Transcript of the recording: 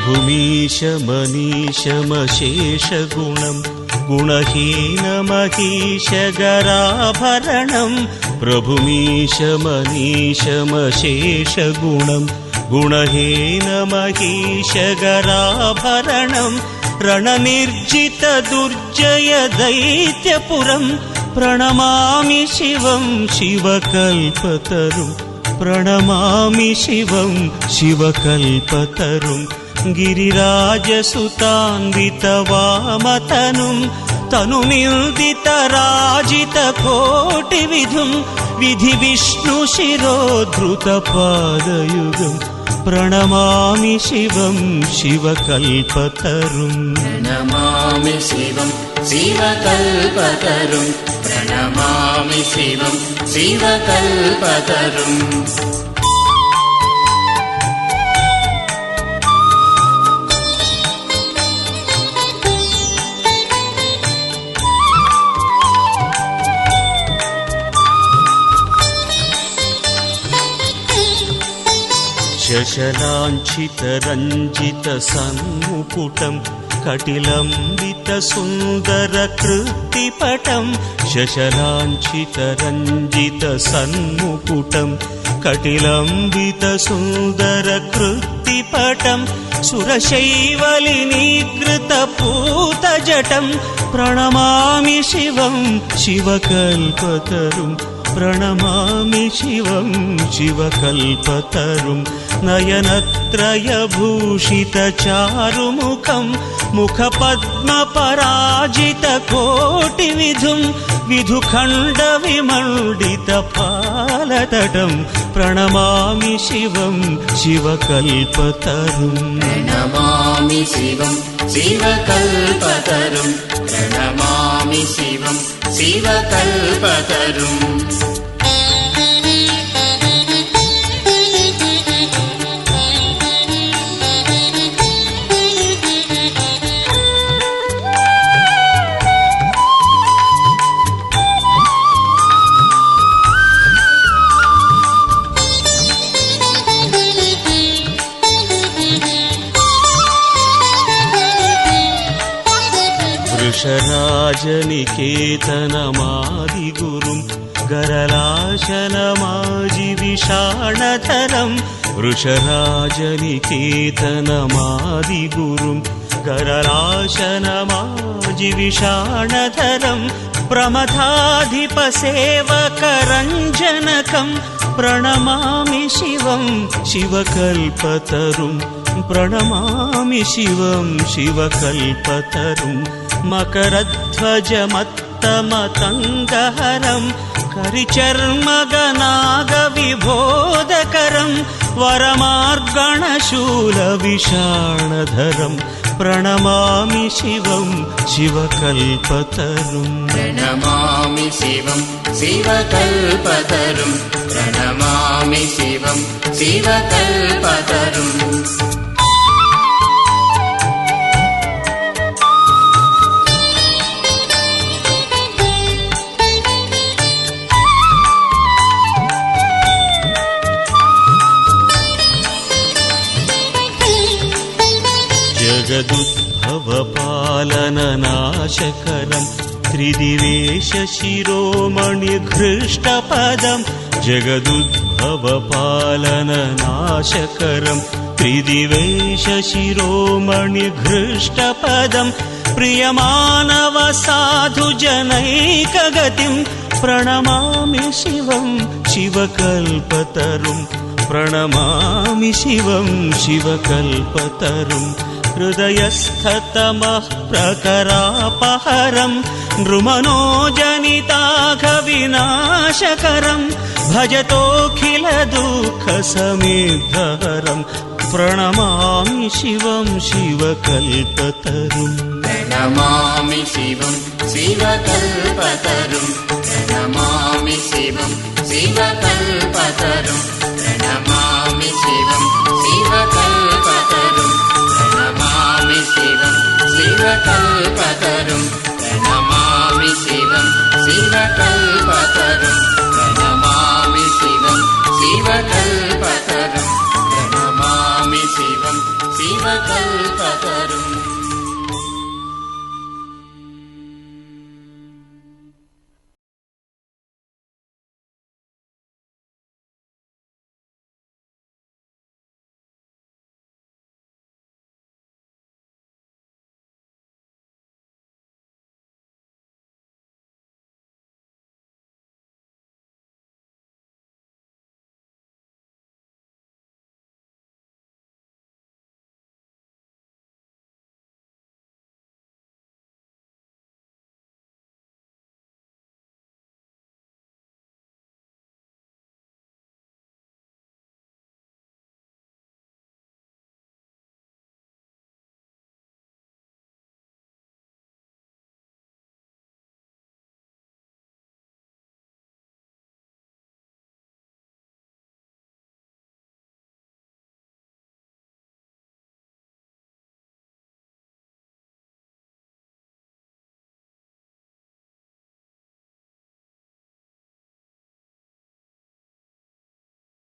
प्रभुमीशमनीशमशेषगुणं गुणहीनमहीशगराभरणं प्रभुमीशमनीशमशेषगुणं गुणहीनमहीशगराभरणं रणनिर्जितदुर्जयदैत्यपुरं प्रणमामि शिवं शिवकल्पतरुं प्रणमामि शिवं शिवकल्पतरुं गिरिराजसुतान्वितवामतनुं तनुनिर्दितराजितकोटिविधुं विधिविष्णुशिरोद्धृतपादयुगं प्रणमामि शिवं शिवकल्पतरुं प्रणमामि शिवं शिवकल्पतरुं प्रणमामि शिवं शिवकल्पतरुं शशलाञ्छितरञ्जितसन्मुकुटं कटिलम्बितसुन्दरकृत्तिपटं शशलाञ्छितरञ्जितसन्मुकुटं कटिलम्बितसुन्दरकृत्तिपटं सुरशैवलिनीकृतपूतजटं प्रणमामि शिवं शिवकल्पतरुं प्रणमामि शिवं शिवकल्पतरुं नयनत्रयभूषितचारुमुखं मुखपद्मपराजितकोटिविधुं विधुखण्डविमण्डितपालतटं प्रणमामि शिवं शिवकल्पतरुं प्रणमामि शिवं शिवकल्पतरुं प्रणमामि शिवं शिवकल्पतरुं वृषराजनिकेतनमादिगुरुं गरलाशनमाजिविषाणधरं वृषराजनिकेतनमादिगुरुं गरलाशनमाजिविषाणधरं प्रमथाधिपसेवकरञ्जनकं प्रणमामि शिवं शिवकल्पतरुं प्रणमामि शिवं शिवकल्पतरुं मकरध्वजमत्तमतङ्गहरं करिचर्मगनागविबोधकरं वरमार्गणशूलविषाणधरं प्रणमामि शिवं शिवकल्पतरुं प्रणमामि शिवं शिवकल्पतरुं प्रणमामि शिवं शिवकल्पतरुं जगदुद्भवपालननाशकरं त्रिदिवेशशिरोमणिघृष्टपदं जगदुद्भवपालननाशकरं त्रिदिवेशशिरोमणिघृष्टपदं प्रियमानवसाधुजनैकगतिं प्रणमामि शिवं शिवकल्पतरुं प्रणमामि शिवं शिवकल्पतरुं हृदयस्थतमः प्रकरापहरं नृमनोजनिताघविनाशकरं भजतोऽखिलदुःखसमेद्धहरं प्रणमामि शिवं शिवकल्पतरुं प्रणमामि शिवं शिवकल्पतरुं प्रणमामि शिवं शिवकल्पतरुं प्रणमामि शिवं शिवकल्पतरुं प्रणमामि शिवं शिवकल्पतरुं प्रणमामि शिवं शिवकल्पतरुं प्रणमामि शिवं शिवकल्पतरुं प्रणमामि शिवं शिवकल्पतरुम्